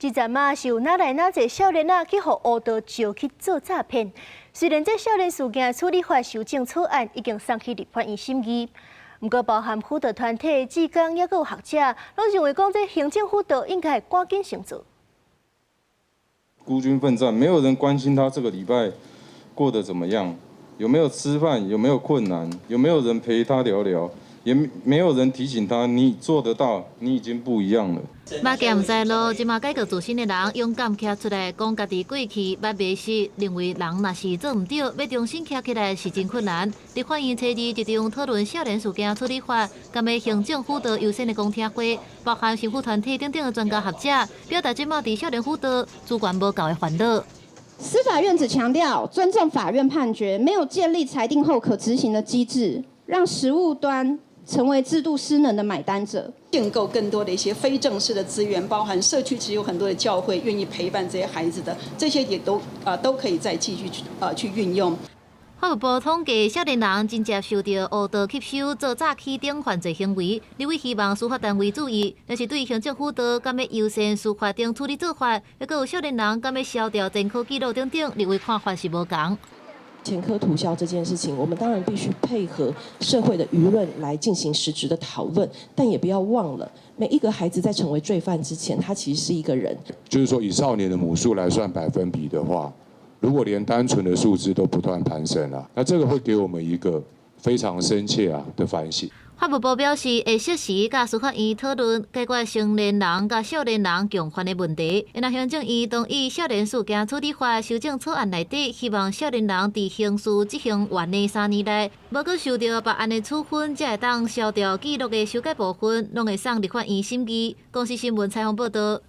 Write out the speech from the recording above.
这阵嘛是有哪来哪侪少年仔去互乌道招去做诈骗。虽然这少年事件处理法修正草案已经送去立法院审议，不过包含辅导团体、职工也有学者，拢认为讲这行政辅导应该赶紧成做。孤军奋战，没有人关心他这个礼拜过得怎么样，有没有吃饭，有没有困难，有没有人陪他聊聊。 也没有人提醒他，你做得到，你已经不一样了。目镜在路，即马改革自新的人勇敢站出来，讲家己过去捌迷失，认为人若是做唔对，要重新站起来是真困难。立法院初二一场讨论少年事件处理法，甲要行政辅导优先的公听会，包含社福团体等等的专家学者，表达即马伫少年辅导资源无够的烦恼。 司法院只强调尊重法院判决，没有建立裁定后可执行的机制，让实务端 成为制度失能的买单者，建构更多的一些非正式的资源，包含社区其实有很多的教会愿意陪伴这些孩子的，这些也都可以再继续去运用。法务部统计，少年人真接受到误导吸收、做诈欺等犯罪行为，立委希望司法单位注意，但是对行政辅导敢要优先司法等处理做法，还有少年人敢要消掉前科记录等等，立委看法是无同。 前科涂销这件事情，我们当然必须配合社会的舆论来进行实质的讨论，但也不要忘了，每一个孩子在成为罪犯之前，他其实是一个人。就是说，以少年的母数来算百分比的话，如果连单纯的数字都不断攀升啊，那这个会给我们一个非常深切的反省。 法务部表示，会适时甲司法院讨论解决成年人甲少年人共犯的问题。那行政院同意少年事件处理法修正草案内底，希望少年人伫刑事执行完的3年内，无阁受到别案的处分，才会当消掉记录的修改部分，拢会送立法院审议。公司新闻采访报道。